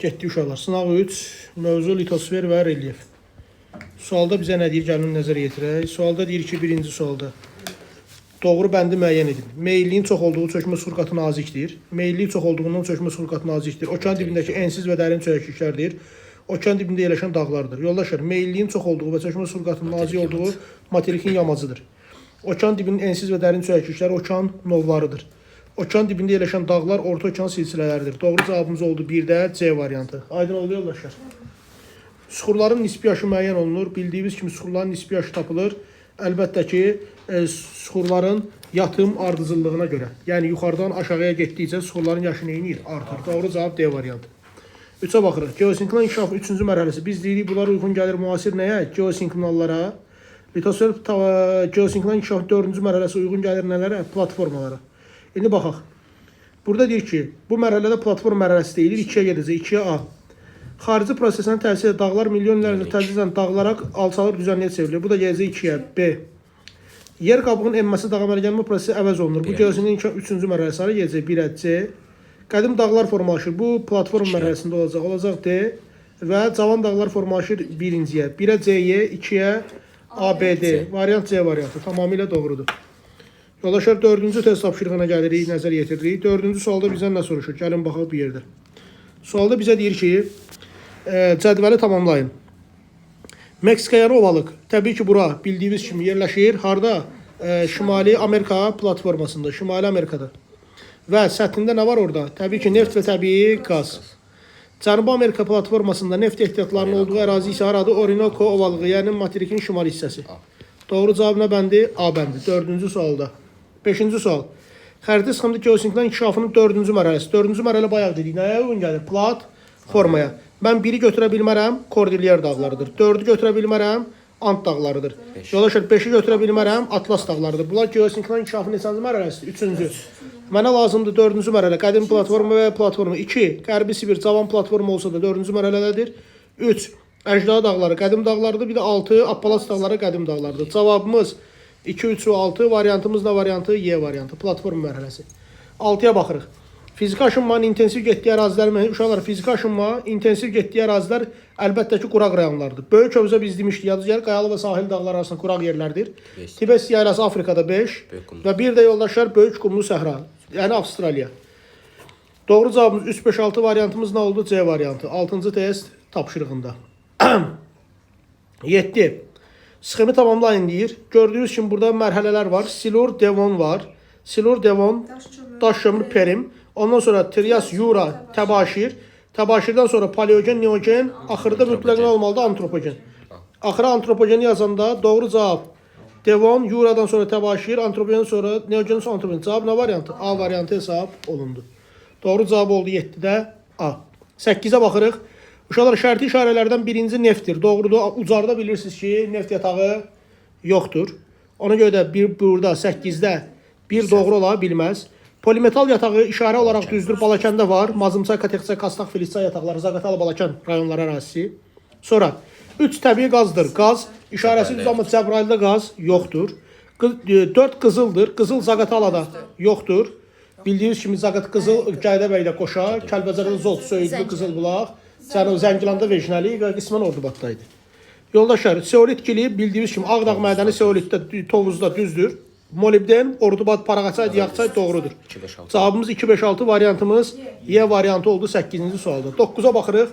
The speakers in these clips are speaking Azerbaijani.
Getdi uşaqlar. Sınaq 3, mövzu litosfer və relyef. Sualda bizə nə deyir? Gəlin nəzərə yetirək. Sualda deyir ki, birinci sualda doğru bəndi müəyyən edin. Meyilliyin çox olduğu çökmə surqatı nazikdir. Meyilliyi çox olduğundan çökmə surqatı nazikdir. Okean dibindəki ensiz və dərin çökəkliklərdir. Okean dibində yerləşən dağlardır. Yoldaşlar, meyilliyin çox olduğu və çökmə surqatının nazik olduğu materikin yamacıdır. Okean dibinin ensiz və dərin çökəklikləri okean novlarıdır. Okean dibində yerləşən dağlar orta okean silsilələrdir. Doğru cavabımız oldu 1-də C variantı. Aydın oldu yoldaşlar. Suxurların nisbi yaşı müəyyən olunur. Bildiyimiz kimi suxurların nisbi yaşı tapılır. Əlbəttə ki, suxurların yatım ardıcıllığına görə. Yəni, yuxarıdan aşağıya getdikcə suxurların yaşı neyinir? Artır. Doğru cavab D variantı. 3-ə baxırıq. Geosinklinal inkişafın 3-cü mərhələsi. Biz deyirik, bunlar uyğun gəlir müasir nəyə? Geosinklinallara. Litosfer geosinklinal inkişafın 4-cü mərhələsi uyğun gəlir nələrə? Platformalara. İndi baxaq. Burada deyir ki, bu mərhələdə platform mərhələsi deyilir. 2-yə gedəcək. 2-yə A. Xarici prosesdən təsir dağlar milyonlarla tədricən dağılaraq alçalır, düzənliyə çevrilir. Bu da gələcək 2-yə B. Yer qabığının enməsi dağa mərgənmə prosesi əvəz olunur. Bu geosinklinal inkişaf 3-cü mərhələsi ara gələcək 1-ə C. Qədim dağlar formalaşır. Bu platform mərhələsində olacaq. Olacaq D. Və cavan dağlar formalaşır 1-ciyə. 1-ə C-yə, 2-yə ABD. Variant C variantı. Tamamilə doğrudur. Yoldaşlar, 4-cü test tapşırığına gəlirik, nəzər yetiririk. 4-cü sualda bizdən nə soruşur? Gəlin baxaq bir yerdə. Sualda bizə deyir ki, cədvəli tamamlayın. Meksikaya ovalıq. Təbii ki, bura bildiyimiz kimi yerləşir. Harda? Şimali Amerika platformasında. Şimali Amerikada. Və səthində nə var orada? Təbii ki, neft və təbii qaz. Cənubi Amerika platformasında neft ehtiyatlarının olduğu ərazi isə haradır? Orinoco ovalığı, yəni materikin şimali hissəsi. Doğru cavab nə bəndi? A bəndi. 4-cü sualda. 5-ci sual. Xəritə sıxımda geosinklinal inkişafının 4-cü mərhələsi. 4-cü mərhələ bayaq dedik. Nəyə uyğun gəlir? Platformaya. Mən 1-i götürə bilmərəm, Kordilyer dağlarıdır. 4-ü götürə bilmərəm, Ant dağlarıdır. Yoldaşlar, 5-i götürə bilmərəm, Atlas dağlarıdır. Bunlar geosinklinal inkişafının neçənci mərhələsidir? 3-cü. Mənə lazımdır 4-cü mərhələ. Qədim platforma və platforma. 2. Qərbi Sibir cavan platforma olsa da 4-cü mərhələdədir. 3. Əjdaha dağları qədim dağlarıdır. Bir də 6. Appalas dağları qədim dağlarıdır. Cavabımız 2, 3 və 6. Variantımız da variantı Y variantı. Platform mərhələsi. 6-ya baxırıq. Fiziki aşınmanın intensiv getdiyi ərazilər, uşaqlar, fiziki aşınma, intensiv getdiyi ərazilər əlbəttə ki, quraq rayonlardır. Böyük Hövzə biz demişdik, yadıcılar, qayalı və sahil dağlar arasında quraq yerlərdir. Tibet yaylası Afrikada 5 və bir də yoldaşlar, Böyük Qumlu Səhra, yəni Avstraliya. Doğru cavabımız 3, 5, 6 variantımız nə oldu? C variantı. 6-cı test tapşırığında. 7. Sxemi tamamlayın deyir. Gördüyünüz kimi burada mərhələlər var. Silur, Devon var. Silur, Devon, daş kömür, Perim. Ondan sonra Trias, Yura, Təbaşir. Təbaşirdən sonra Paleogen, Neogen. Axırda mütləq olmalıdır Antropogen. Axıra Antropogeni yazanda doğru cavab Devon, Yuradan sonra Təbaşir, Antropogen sonra Neogen, sonra Antropogen. Cavab nə variantı? A variantı hesab olundu. Doğru cavab oldu 7-də A. 8-ə baxırıq. Uşaqlar, şərti işarələrdən birinci neftdir. Doğrudur. Ucarda bilirsiniz ki, neft yatağı yoxdur. Ona görə də burada 8-də bir doğru ola bilməz. Polimetal yatağı işarə olaraq düzdür. Balakəndə var. Mazımçay, Katekçay, Kastaq, Filistçay yataqları, Zaqatala, Balakən rayonları ərazisi. Sonra 3 təbii qazdır. Qaz işarəsi düzdür, amma Cəbrayılda qaz yoxdur. 4 qızıldır. Qızıl Zaqatalada yoxdur. Bildiyiniz kimi Qızıl Gəydəbəylə qoşa, Kəlbəcərdə Zot, Söyüdlü, Qızılbulaq, Zəngilanda Vecnəli və qismən Ordubadda idi. Yoldaşlar, seolit gili bildiyiniz kimi Ağdağ mədəni seolitdə, Tovuzda düzdür. Molibden, Ordubad, Paraqaçay, Diyaqçay doğrudur. Cavabımız 2, 5, 6 variantımız Y variantı oldu 8-ci sualda. 9-a baxırıq.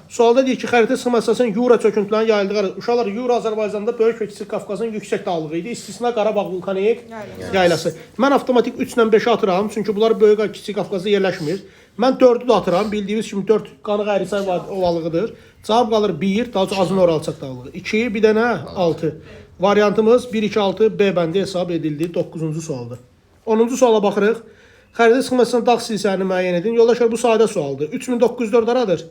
Sualda deyir ki, xəritə sıxım əsasən Yura çöküntülərinin yayıldığı. Uşaqlar, Yura Azərbaycanda Böyük və Kiçik Qafqazın yüksək dağlığı idi. İstisna Qarabağ vulkanik yaylası. Mən avtomatik 3 ilə 5 atıram. Çünki bunlar Böyük və Kiçik Qafqazda yerləşmir. Mən 4-ü də atıram. Bildiyiniz kimi 4 Qanıq Ərisay ovalığıdır. Cavab qalır 1, daha çox Azın Oralçaq dağlığı. 2, bir dənə 6. Variantımız 1, 2, 6 B bəndi hesab edildi 9-cu sualda. 10-cu suala baxırıq. Xəritə sıxmasından dağ silsəni müəyyən edin. Yoldaşlar, bu sadə sualdır. 3904 aradır.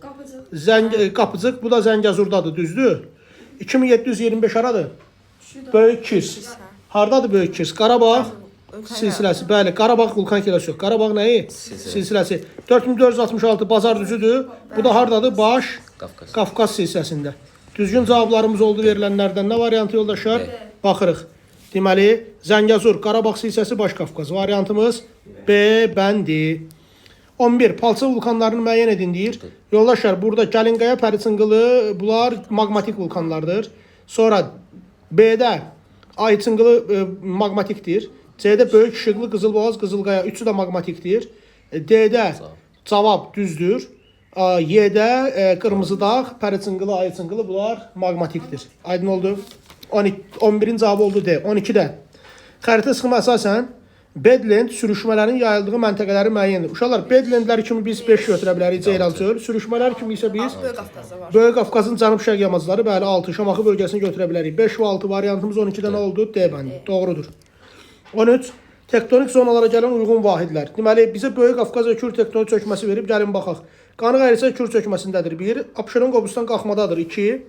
Qapıcıq, bu da Zəngəzurdadır, düzdür? 2725 aradır. Böyük Kirs. Hardadır Böyük Kirs? Qarabağ silsiləsi. Bəli, Qarabağ vulkanik yaylası yox. Qarabağ nəyi? Silsiləsi. 4466 Bazar düzüdür. Bu da hardadır? Baş Qafqaz silsiləsində. Düzgün cavablarımız oldu verilənlərdən. Nə variantı yoldaşlar? Baxırıq. Deməli, Zəngəzur, Qarabağ silsəsi, Baş Qafqaz. Variantımız B bəndi. 11. Palçıq vulkanlarını müəyyən edin deyir. Yoldaşlar, burada Gəlinqaya, Pəriçınqılı bunlar maqmatik vulkanlardır. Sonra B-də Ayçınqılı maqmatikdir. C-də Böyük İşıqlı, Qızılboğaz, Qızılqaya üçü də maqmatikdir. D-də cavab düzdür. Y-də Qırmızıdağ, Pəriçınqılı, Ayçınqılı bunlar maqmatikdir. Aydın oldu. 11-in cavabı oldu D. 12-də xəritə sıxıma əsasən Bedland sürüşmələrin yayıldığı məntəqələri müəyyəndir. Uşaqlar, Bedlandləri kimi biz 5 götürə bilərik, Ceylan çöl. Sürüşmələr kimi isə biz Böyük Qafqazda var. Böyük Qafqazın cənub-şərq yamacları, bəli 6 Şamaxı bölgəsini götürə bilərik. 5 və 6 variantımız 12-də nə oldu? D bəndi. Doğrudur. 13. Tektonik zonalara gələn uyğun vahidlər. Deməli, bizə Böyük Qafqaz və Kür tektonik çökməsi verib, gəlin baxaq. Qanı Qərhisə Kür çökməsindədir 1, Abşeron Qobustan qalxmadadır 2,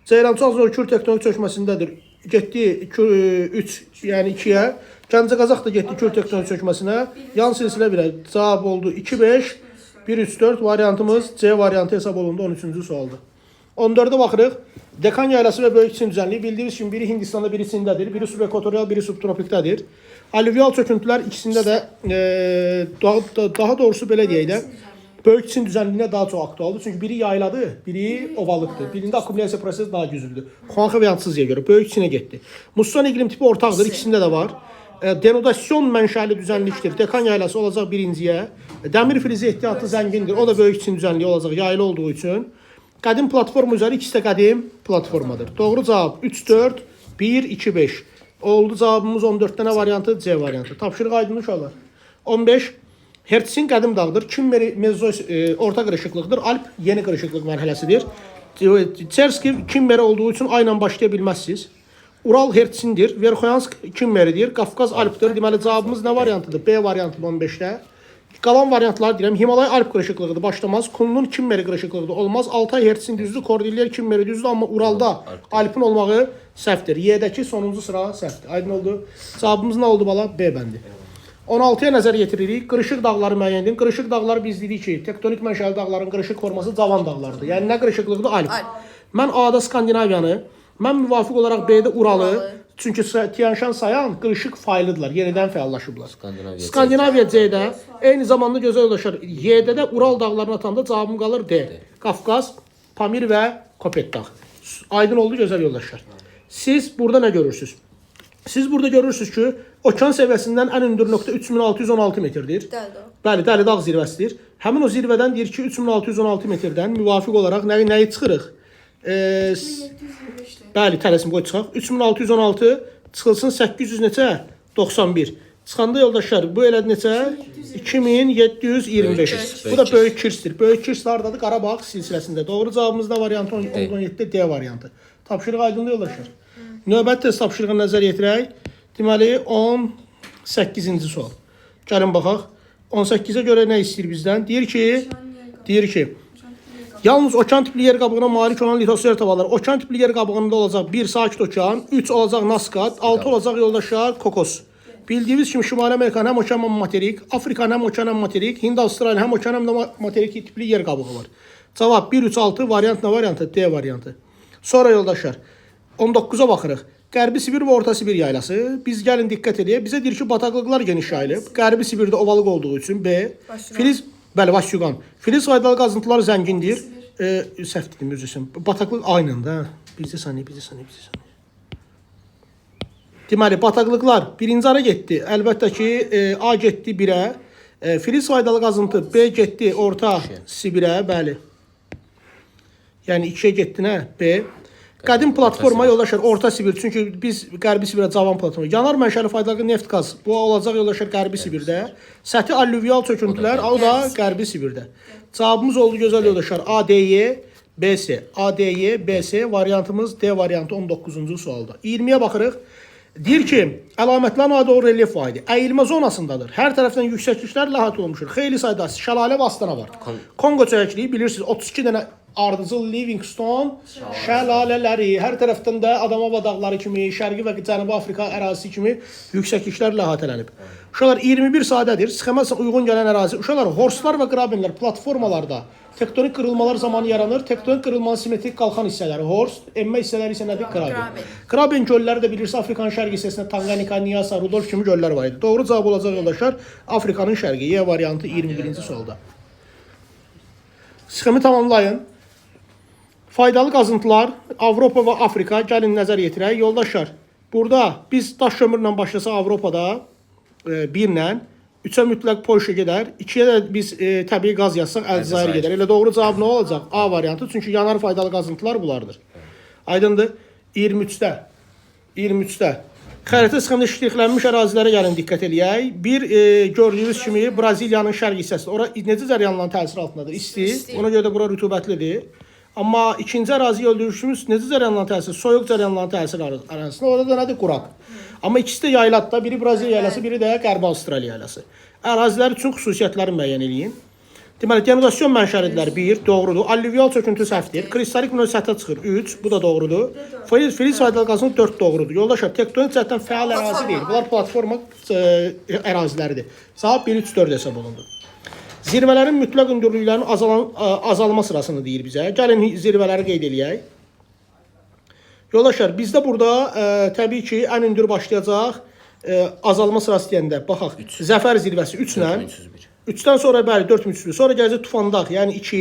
Ceyrançal Kür tektonik çökməsindədir. Getdi 3, yəni 2-yə. Gəncə Qazax da getdi Kür tektonik çökməsinə. Yan silsilə 1-ə. Cavab oldu 2-5, 1-3-4 variantımız C variantı hesab olundu 13-cü sualda. 14-də baxırıq. Dekan yaylası və Böyük Çin düzənliyi bildiyiniz kimi biri Hindistanda, biri Çindədir. Biri subekvatorial, biri subtropikdədir. Alüvyal çöküntülər ikisində də daha doğrusu belə deyək də Böyük Çin düzənliyinə daha çox aktualdır. Çünki biri yayladır, biri ovalıqdır. Birində akkumulyasiya prosesi daha güclüdür. Xuanxə və Yansızıya görə Böyük Çinə getdi. Musson iqlim tipi ortaqdır, ikisində də var. Denudasyon mənşəli düzənlikdir. Dekan yaylası olacaq birinciyə. Dəmir filizi ehtiyatlı zəngindir. O da Böyük Çin düzənliyi olacaq yaylı olduğu üçün. Qədim platforma üzəri ikisi də qədim platformadır. Doğru cavab 3-4, 1-2-5. Oldu cavabımız 14-də nə variantı? C variantı. Tapşırıq aydın uşaqlar. 15. Hertzin qədim dağdır. Kimmeri mezoz orta qırışıqlıqdır. Alp yeni qırışıqlıq mərhələsidir. Çerski Kimmeri olduğu üçün ayla başlaya bilməzsiniz. Ural Hertzindir. Verxoyansk Kimmeridir. Qafqaz Alpdir. Deməli cavabımız nə variantıdır? B variantı 15-də. Qalan variantlar deyirəm. Himalay Alp qırışıqlığıdır, başlamaz. Kunlun Kimmeri qırışıqlığıdır, olmaz. Altay Hertzin düzdür. Kordilyer Kimmeri düzdür. Amma Uralda Alpin olmağı səhvdir. Y-dəki sonuncu sıra səhvdir. Aydın oldu. Cavabımız nə oldu bala? B bəndi. 16-ya nəzər yetiririk. Qırışıq dağları müəyyən edin. Qırışıq dağları biz dedik ki, tektonik mənşəli dağların qırışıq forması cavan dağlardır. Yəni nə qırışıqlıqdır? Alp. Mən A-da Skandinaviyanı, mən müvafiq olaraq B-də Uralı, çünki Tianşan sayan qırışıq faylıdırlar, yenidən fəallaşıblar. Skandinaviya C-də, eyni zamanda gözəl yoldaşlar, Y-də də Ural dağlarına atanda cavabım qalır D. Qafqaz, Pamir və Kopet dağ. Aydın oldu gözəl yoldaşlar. Siz burada nə görürsünüz? Siz burada görürsünüz ki, okean səviyyəsindən ən hündür nöqtə 3616 metrdir. Bəli, Dəli dağ zirvəsidir. Həmin o zirvədən deyir ki, 3616 metrdən müvafiq olaraq nəyi çıxırıq? Bəli, tələsim qoy çıxaq. 3616 çıxılsın 800 neçə? 91. Çıxanda yoldaşlar, bu elədi neçə? 2725. Bu da Böyük Kirsdir. Böyük Kirs hardadır? Qarabağ silsiləsində. Doğru cavabımız da variantı 17-də D variantı. Tapşırıq aydınlı yoldaşlar. Növbəti test tapşırığına nəzər yetirək. Deməli 18-ci sual. Gəlin baxaq. 18-ə görə nə istəyir bizdən? Deyir ki, yalnız okean tipli yer qabığına malik olan litosfer tavalar. Okean tipli yer qabığında olacaq 1 sakit okean, 3 olacaq Naskat, 6 olacaq yoldaşlar Kokos. Bildiyimiz kimi Şimali Amerikanın həm okean həm materik, Afrikanın həm okean həm materik, Hind Avstraliyanın həm okean həm də materik tipli yer qabığı var. Cavab 1, 3, 6 variant nə variantı? D variantı. Sonra yoldaşlar 19-a baxırıq. Qərbi Sibir və Orta Sibir yaylası. Biz gəlin diqqət edək. Bizə deyir ki, bataqlıqlar geniş yayılıb. Qərbi Sibirdə ovalıq olduğu üçün B. Filiz, bəli, Vasyugan. Filiz faydalı qazıntılar zəngindir. Səhv dedim, özür dilərim. Bataqlıq aynı da. Bizə saniyə. Deməli, bataqlıqlar birinci ara getdi. Əlbəttə ki, A getdi 1-ə. Filiz faydalı qazıntı B getdi Orta Sibirə, bəli. Yəni 2-yə getdi nə? B. Qədim platforma yoldaşlar Orta Sibir. Çünki biz Qərbi Sibirə cavan platforma. Yanar mənşəli faydalı neft qaz. Bu olacaq yoldaşlar Qərbi Sibirdə. Səthi allüvyal çöküntülər o da Qərbi Sibirdə. Cavabımız oldu gözəl yoldaşlar. ADY, BS. ADY, BS variantımız D variantı 19-cu sualda. 20-yə baxırıq. Deyir ki, əlamətlərin adı o relyef vahidi. Əyilmə zonasındadır. Hər tərəfdən yüksəkliklər əhatə olunmuşdur. Xeyli sayda şəlalə və astana var. Konqo çörəkliyi bilirsiniz 32 dənə ardıcıl Livingstone şəlalələri, hər tərəfdən də Adamava dağları kimi, Şərqi və Cənubi Afrika ərazisi kimi yüksəkliklərlə əhatələnib. Uşaqlar 21 sadədir. Sxemə uyğun gələn ərazi. Uşaqlar horslar və qrabenlər platformalarda tektonik qırılmalar zamanı yaranır. Tektonik qırılmanın simetrik qalxan hissələri hors, emmə hissələri isə nədir? Kraben. Kraben gölləri də bilirsiniz Afrikanın şərqi hissəsində Tanganika, Niassa, Rudolf kimi göllər var idi. Doğru cavab olacaq yoldaşlar Afrikanın şərqi. Y variantı 21-ci sualda. Sxemi tamamlayın. Faydalı qazıntılar Avropa və Afrika gəlin nəzər yetirək. Yoldaşlar, burada biz daş kömürlə başlasa Avropada 1-lə, 3-ə mütləq Polşa gedər, 2-yə də biz təbii qaz yazsaq Əlcəzair gedər. Elə doğru cavab nə olacaq? A variantı. Çünki yanar faydalı qazıntılar bunlardır. Aydındır. 23-də. Xəritə sxemdə ştrixlənmiş ərazilərə gəlin diqqət eləyək. Bir gördüyünüz kimi Braziliyanın şərq hissəsi. Ora necə cəryanların təsiri altındadır? İsti. Ona görə də bura rütubətlidir. Amma ikinci ərazi gördüyünüz necə cəryanların təsiri? Soyuq cəryanların təsiri arasında. Orada da nədir? Quraq. Amma ikisi də yaylatda. Biri Braziliya yaylası, biri də Qərbi Avstraliya yaylası. Ərazilər üçün xüsusiyyətləri müəyyən eləyin. Deməli, denudasyon mənşəlidirlər 1, doğrudur. Allüvial çöküntü səhvdir. Kristalik növ səthə çıxır 3, bu da doğrudur. Filiz faydalı qazıntısı 4 doğrudur. Yoldaşlar, tektonik cəhətdən fəal ərazi deyil. Bunlar platforma əraziləridir. Cavab 1, 3, 4 hesab olundu. Zirvələrin mütləq hündürlüklərinin azalma sırasını deyir bizə. Gəlin zirvələri qeyd eləyək. Yoldaşlar, bizdə burada təbii ki, ən hündür başlayacaq azalma sırası deyəndə, baxaq, Zəfər zirvəsi 3 ilə, 3-dən sonra bəli 4300, sonra gələcək Tufandaq, yəni 2,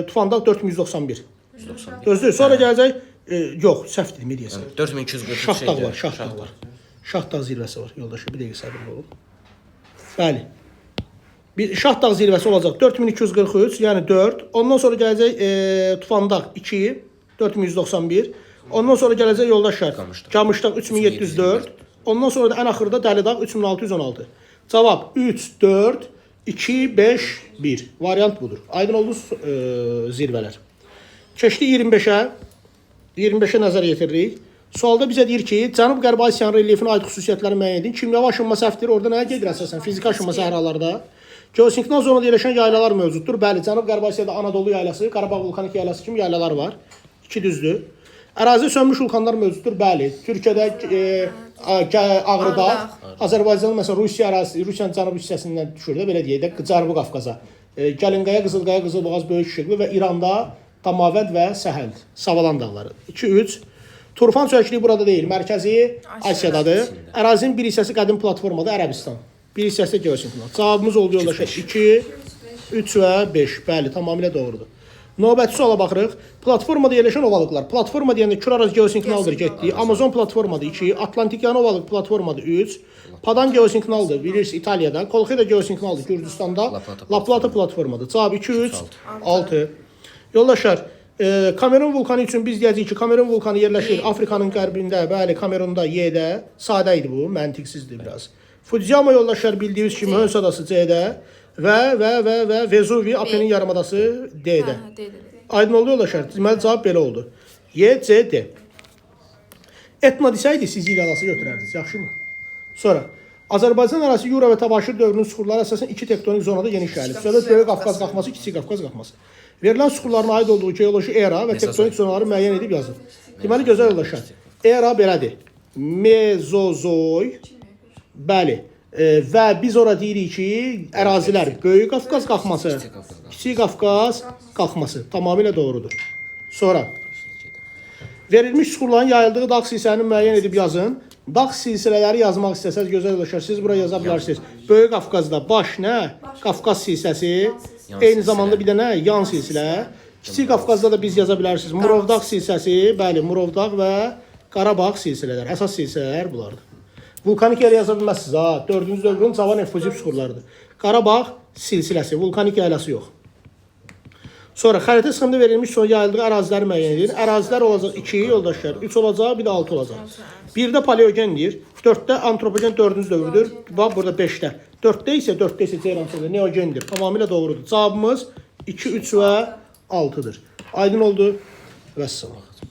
Tufandaq 4191. Düzdür, sonra gələcək, yox, səhv dedim, deyəsən. 4243 Şahdağ var, Şahdağ var. Şahdağ zirvəsi var, yoldaşlar, bir dəqiqə səbirli olun. Bəli. Şahdağ zirvəsi olacaq 4243, yəni 4. Ondan sonra gələcək Tufandaq 2, 4191. Ondan sonra gələcək yoldaşlar Camışdağ 3704. Ondan sonra da ən axırda Dəlidağ 3616. Cavab 3, 4, 2, 5, 1. Variant budur. Aydın oldu zirvələr. Keçdi 25-ə. 25-ə nəzər yetiririk. Sualda bizə deyir ki, Cənub-Qərbi Asiyanın relyefinin aid xüsusiyyətləri müəyyən edin. Kimyəvi aşınma səhvdir. Orada nəyə gedir əsasən? Fiziki aşınma səhralarda. Geosinkron zonada yerləşən yaylalar mövcuddur. Bəli, Cənub-Qərbi Asiyada Anadolu yaylası, Qarabağ vulkanik yaylası kimi yaylalar var. 2 düzdür. Ərazi sönmüş vulkanlar mövcuddur. Bəli, Türkiyədə Ağrıdağ, Azərbaycanın məsələn Rusiya ərazisi, Rusiyanın cənub hissəsindən düşür də belə deyək də Cənubi Qafqaza. Gəlinkaya, Qızılqaya, Qızılboğaz, Böyük İşıqlı və İranda Damavənd və Səhənd, Savalan dağları. 2, 3. Turfan çölçülüyü burada deyil, mərkəzi Asiyadadır. Ərazinin bir hissəsi qədim platformada Ərəbistan. Bir hissəsi də geosinkron. Cavabımız oldu yoldaşlar 2, 3 və 5. Bəli, tamamilə doğrudur. Növbəti suala baxırıq. Platformada yerləşən ovalıqlar. Platforma deyəndə Kür-Araz geosinkronaldır getdi. Amazon platformadır 2, Atlantik-Yanı ovalıq platformadır 3, Padan geosinkronaldır bilirsiniz İtaliyada, Kolxida geosinkronaldır Gürcüstanda, La Plata platformadır. Cavab 2, 3, 6. Yoldaşlar, Kamerun vulkanı üçün biz deyəcəyik ki, Kamerun vulkanı yerləşir Afrikanın qərbində, bəli, Kamerunda, Y-də. Sadə idi bu, məntiqsizdir biraz. Fujiyama yoldaşlar bildiyiniz kimi Höns adası C-də və Vezuvi Apenin yarımadası D-də. Aydın oldu yoldaşlar. Deməli cavab belə oldu. Y, C, D. Etna desəydi Siciliya adası götürərdiniz, yaxşımı? Sonra Azərbaycan arası Yura və Təbaşir dövrünün suxurları əsasən 2 tektonik zonada geniş yayılıb. Söhbət Böyük Qafqaz qalxması, Kiçik Qafqaz qalxması. Verilən suxurların aid olduğu geoloji era və tektonik zonaları müəyyən edib yazın. Deməli gözəl yoldaşlar. Era belədir. Mezozoy, bəli. Və biz ora deyirik ki, ərazilər Böyük Qafqaz qalxması, Kiçik Qafqaz qalxması. Tamamilə doğrudur. Sonra verilmiş suxurların yayıldığı dağ silsiləsini müəyyən edib yazın. Dağ silsilələri yazmaq istəsəz gözəl yoldaşlar, siz bura yaza bilərsiniz. Böyük Qafqazda baş nə? Qafqaz silsiləsi, eyni zamanda bir də nə? Yan silsilə. Kiçik Qafqazda da biz yaza bilərsiniz. Murovdağ silsiləsi, bəli, Murovdağ və Qarabağ silsilələr. Əsas silsilələr bunlardır. Vulkanik yer yaza bilməzsiniz ha. 4-cü dövrün cavan efuzif suxurlarıdır. Qarabağ silsiləsi, vulkanik yaylası yox. Sonra xəritə sxemdə verilmiş son yayıldığı əraziləri müəyyən edin. Ərazilər olacaq 2 yoldaşlar, 3 olacaq, bir də 6 olacaq. 1-də paleogendir, 4-də antropogen 4-cü dövrdür. Bax burada 5-də. 4-də isə Cerantodur, neogendir. Tamamilə doğrudur. Cavabımız 2, 3 və 6-dır. Aydın oldu. Vəssalam.